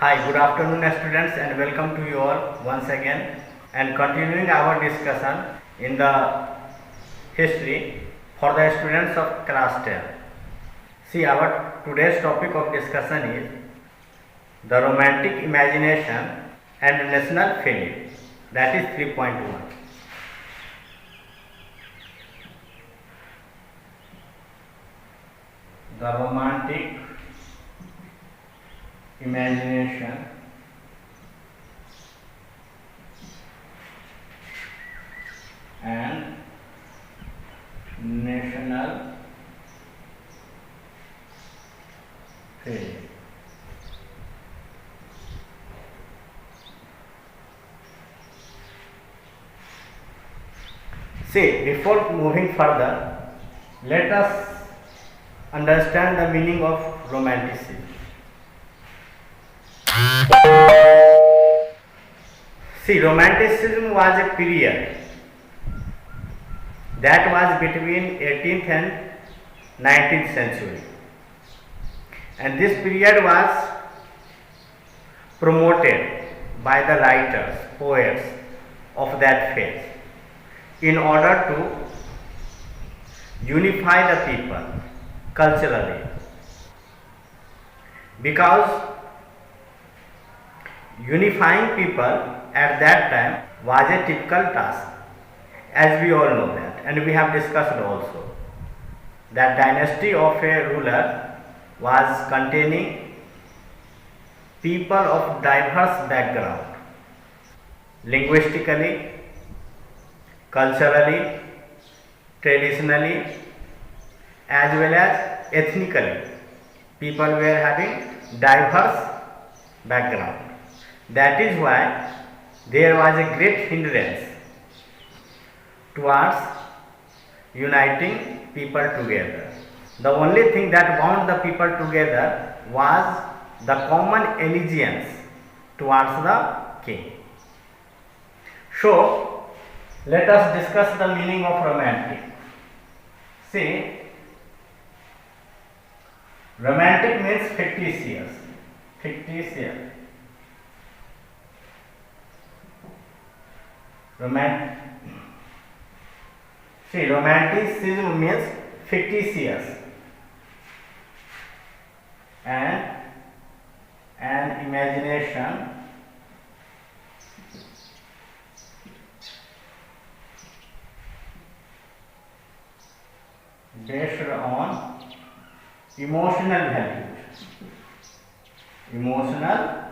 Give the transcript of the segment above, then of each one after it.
Hi, good afternoon students and welcome to you all once again and continuing our discussion in the history for the students of class 10. See, our today's topic of discussion is the romantic imagination and national feeling, that is 3.1. The romantic imagination and national feeling. See, before moving further, let us understand the meaning of Romanticism. See, Romanticism was a period that was between 18th and 19th century, and this period was promoted by the writers, poets of that phase in order to unify the people culturally, because unifying people at that time was a typical task, as we all know that, and we have discussed also that dynasty of a ruler was containing people of diverse background, linguistically, culturally, traditionally, as well as ethnically. People were having diverse background. That is why there was a great hindrance towards uniting people together. The only thing that bound the people together was the common allegiance towards the king. So, let us discuss the meaning of romantic. See, romantic means fictitious. Fictitious. See, romanticism means fictitious and an imagination based on emotional values. Emotional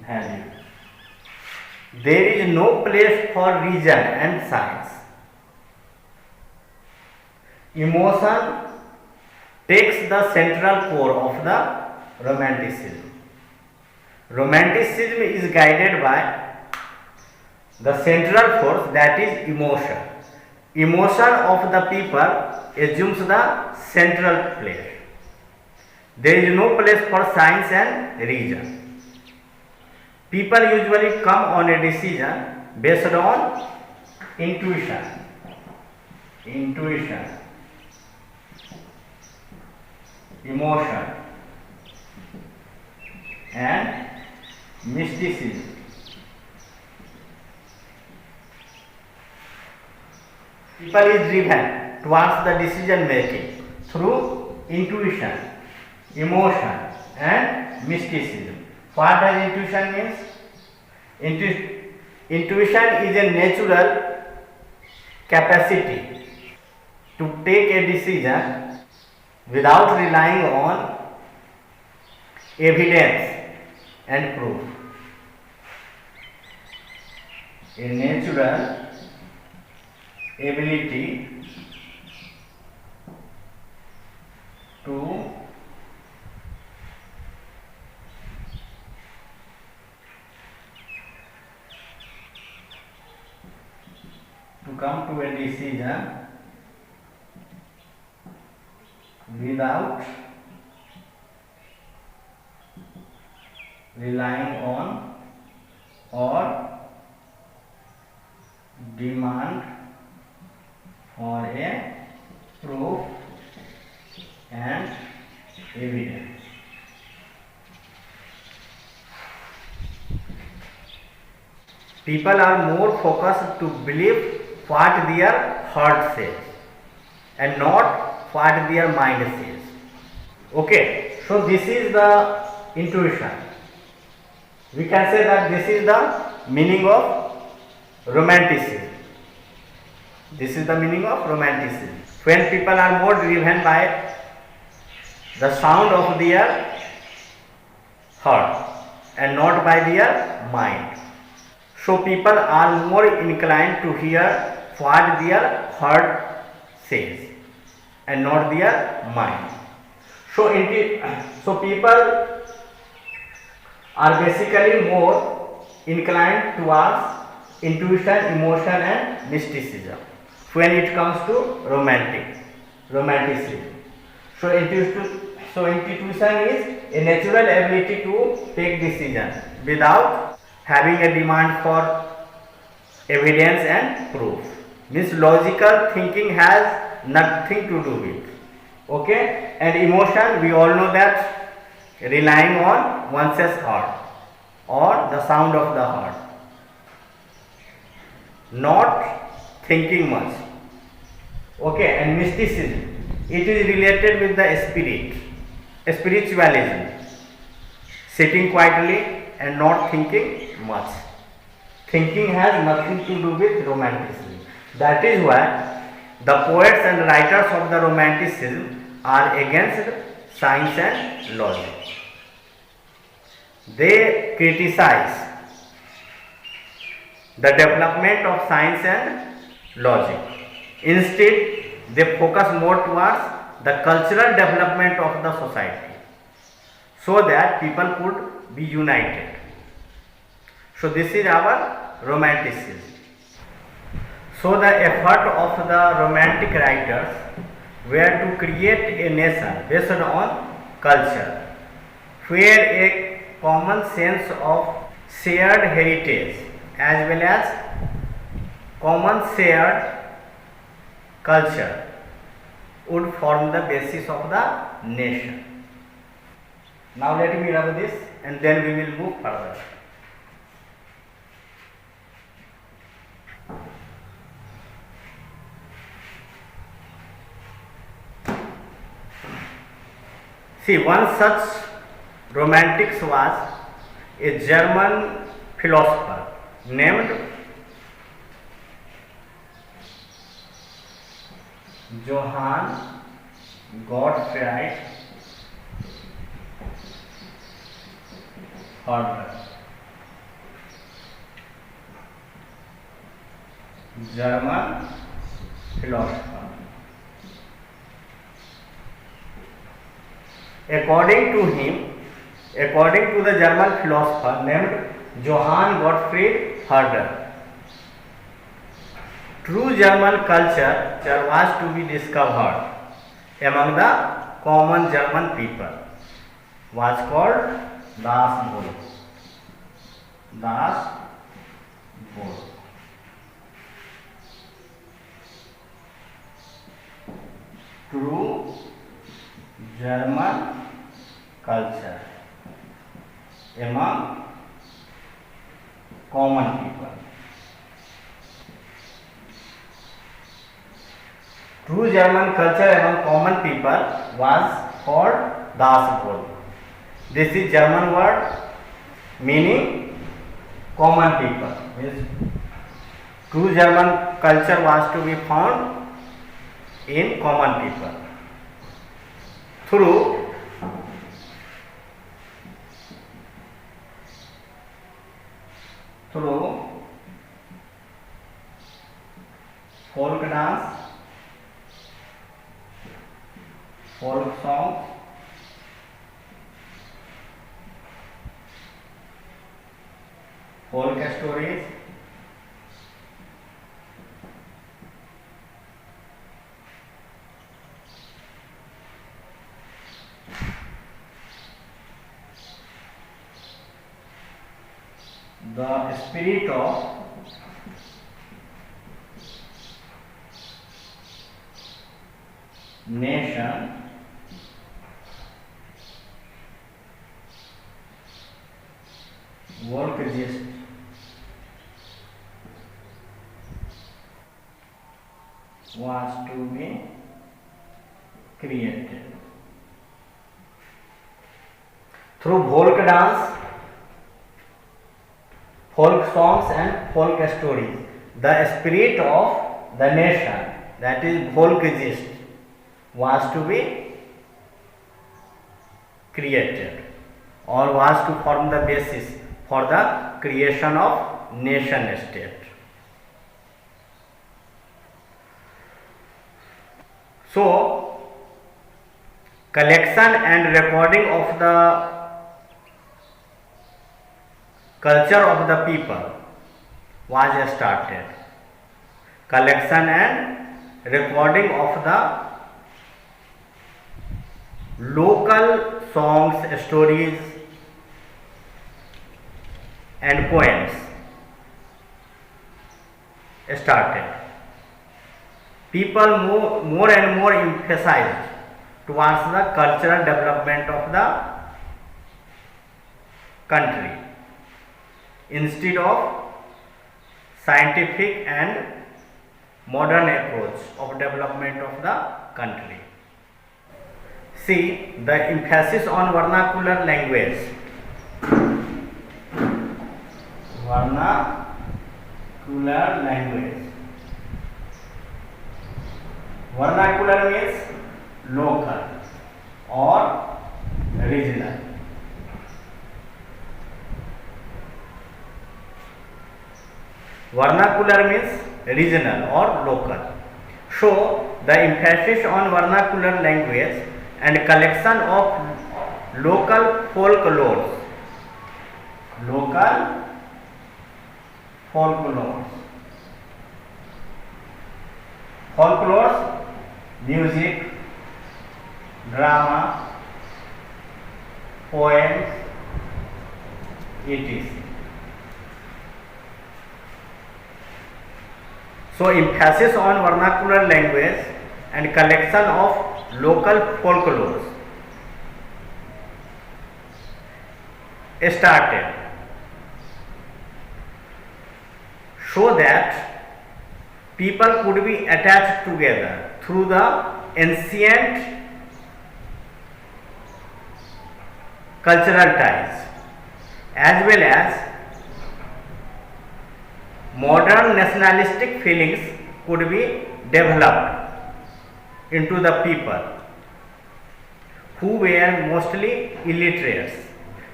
values. There is no place for reason and science. Emotion takes the central core of the Romanticism. Romanticism is guided by the central force, that is emotion. Emotion of the people assumes the central place. There is no place for science and reason. People usually come on a decision based on intuition, emotion, and mysticism. People is driven towards the decision making through intuition, emotion, and mysticism. What does intuition means? Intuition is a natural capacity to take a decision without relying on evidence and proof. A natural ability to come to a decision without relying on or demand for a proof and evidence. People are more focused to believe what their heart says and not what their mind says. Okay, so this is the intuition. We can say that this is the meaning of Romanticism. This is the meaning of Romanticism. When people are more driven by the sound of their heart and not by their mind. So people are more inclined to hear what their heart says and not their mind. So people are basically more inclined towards intuition, emotion and mysticism when it comes to romanticism. So intuition is a natural ability to take decisions without having a demand for evidence and proof. Means logical thinking has nothing to do with. Okay, and emotion, we all know that relying on one's heart or the sound of the heart, not thinking much. Okay, and mysticism, it is related with the spirit, spiritualism, sitting quietly and not thinking much. Thinking has nothing to do with romanticism. That is why the poets and writers of the romanticism are against science and logic. They criticize the development of science and logic. Instead, they focus more towards the cultural development of the society so that people could be united. So this is our romanticism. So the effort of the romantic writers were to create a nation based on culture, where a common sense of shared heritage as well as common shared culture would form the basis of the nation. Now let me rub this and then we will move further. See, one such romantic was a German philosopher named Johann Gottfried. German philosopher. According to the German philosopher named Johann Gottfried Herder, true German culture was to be discovered among the common German people, was called Das Volk. Das Volk. True German culture among common people. True German culture among common people was called Das Volk. This is German word meaning common people. Means true German culture was to be found in common people. Through folk dance, folk songs, folk stories, the spirit of nation volkgeist was to be created. Through folk dance, folk songs and folk stories, the spirit of the nation, that is volkgeist, was to be created or was to form the basis for the creation of nation state. So, collection and recording of the culture of the people was started. Collection and recording of the local songs, stories and poems started. People more and more emphasized towards the cultural development of the country instead of scientific and modern approach of development of the country. See, the emphasis on vernacular language. Vernacular language. Vernacular means local or regional. Vernacular means regional or local. So, the emphasis on vernacular language and collection of local folklores. Local folklores. Folklores, music, drama, poems, etc. So, emphasis on vernacular language and collection of local folklores started so that people could be attached together through the ancient cultural ties as well as modern nationalistic feelings could be developed into the people who were mostly illiterates.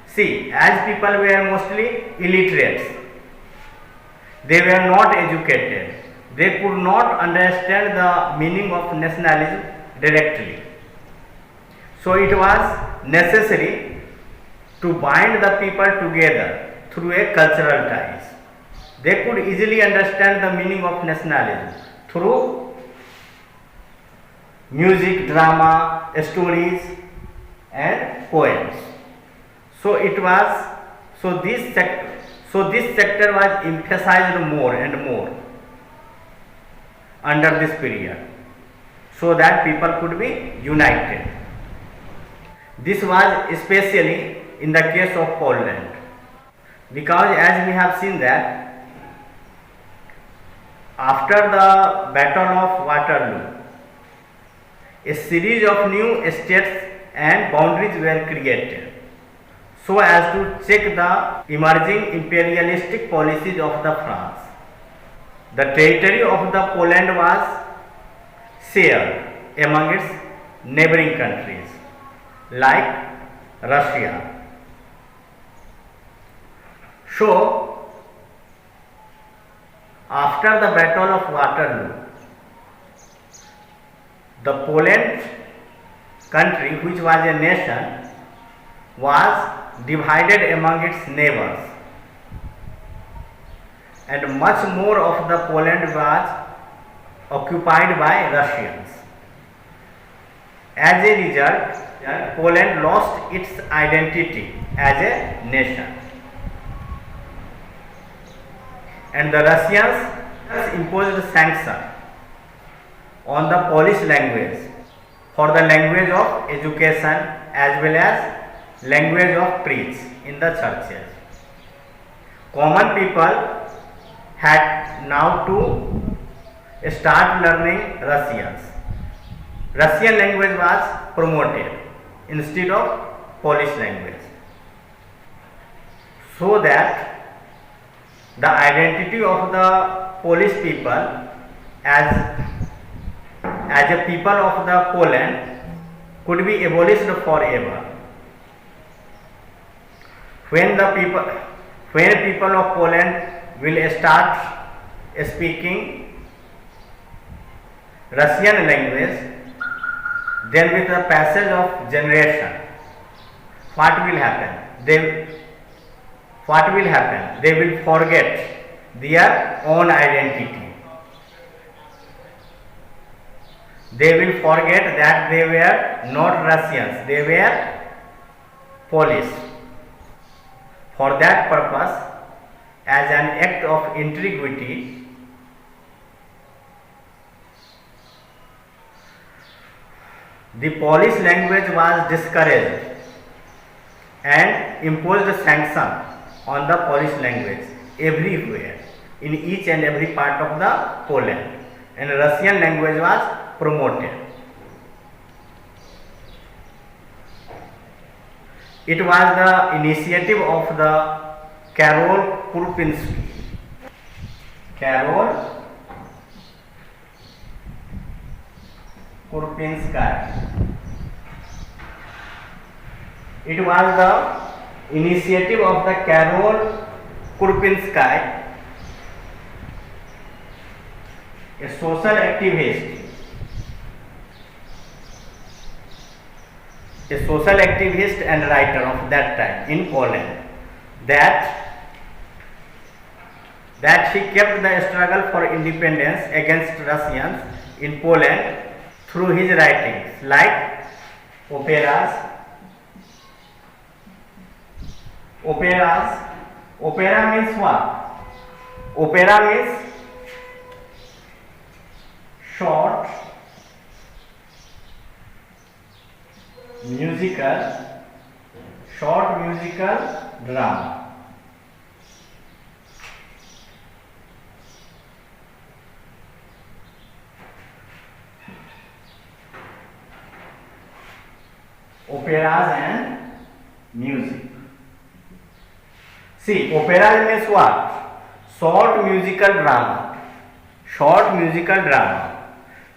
See, as people were mostly illiterates, they were not educated. They could not understand the meaning of nationalism directly. So it was necessary to bind the people together through a cultural ties. They could easily understand the meaning of nationalism through music, drama, stories and poems. So this sector was emphasized more and more under this period so that people could be united. This was especially in the case of Poland, because as we have seen that after the Battle of Waterloo, a series of new states and boundaries were created so as to check the emerging imperialistic policies of the France. The territory of the Poland was shared among its neighboring countries like Russia. So, after the Battle of Waterloo, the Poland country, which was a nation, was divided among its neighbors, and much more of the Poland was occupied by Russians. As a result, Poland lost its identity as a nation, and the Russians imposed sanctions on the Polish language for the language of education as well as language of preach in the churches. Common people had now to start learning Russians. Russian language was promoted instead of Polish language, so that the identity of the Polish people as a people of the Poland could be abolished forever. When people of Poland will start speaking Russian language, then with the passage of generation, what will happen? They will forget their own identity. They will forget that they were not Russians, they were Polish. For that purpose, as an act of integrity, the Polish language was discouraged and imposed sanction on the Polish language everywhere, in each and every part of the Poland, and Russian language was promoted. It was the initiative of the Karol Kurpinski. Karol Kurpinski. It was the initiative of the Karol Kurpinski, a social activist, and writer of that time in Poland, that she kept the struggle for independence against Russians in Poland through his writings like operas. Opera means what? Opera means short musical drama. Operas and music. See, opera means what? Short musical drama.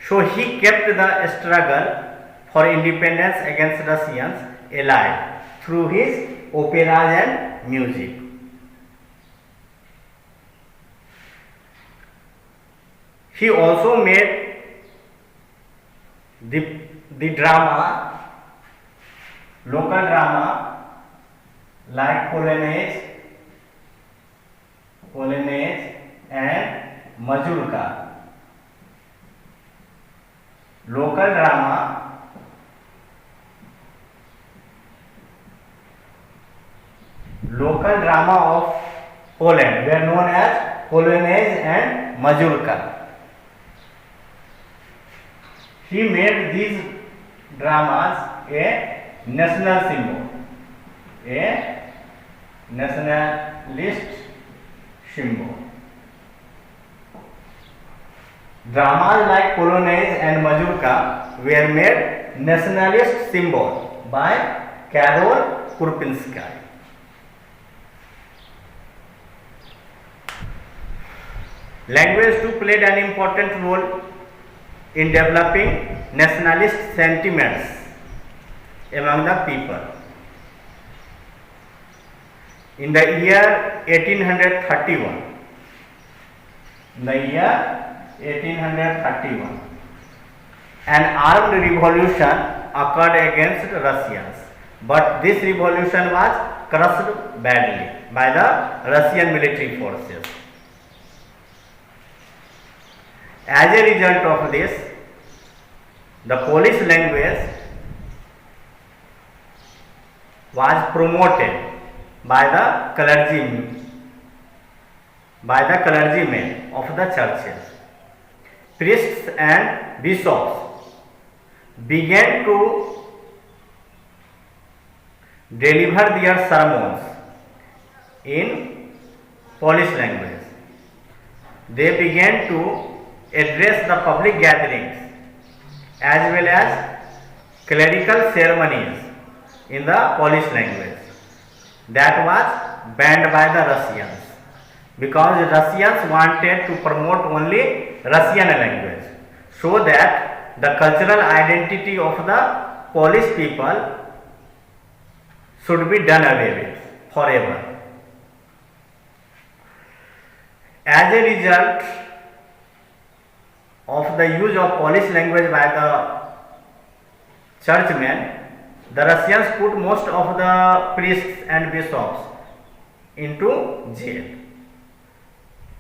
So he kept the struggle for independence against Russians alive through his operas and music. He also made the drama, local drama like polonaise and mazurka. Local drama of Poland were known as polonaise and mazurka. He made these dramas a national symbol, a nationalist symbol. Dramas like polonaise and mazurka were made nationalist symbol by Karol Kurpinski. Language too played an important role in developing nationalist sentiments among the people. In the year 1831, an armed revolution occurred against Russians, but this revolution was crushed badly by the Russian military forces. As a result of this, the Polish language was promoted by the clergymen of the churches. Priests and bishops began to deliver their sermons in Polish language. They began to address the public gatherings as well as clerical ceremonies in the Polish language. That was banned by the Russians because Russians wanted to promote only Russian language, so that the cultural identity of the Polish people should be done away with forever. As a result of the use of Polish language by the churchmen, the Russians put most of the priests and bishops into jail,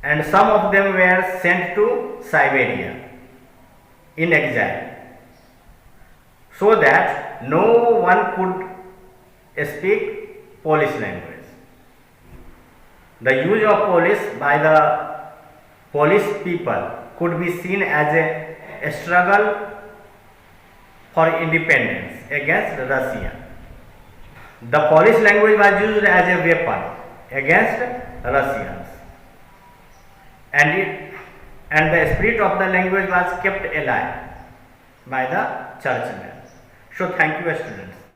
and some of them were sent to Siberia in exile, so that no one could speak Polish language. The use of Polish by the Polish people could be seen as a struggle for independence against Russia. The Polish language was used as a weapon against Russians, and the spirit of the language was kept alive by the churchmen. So thank you, students.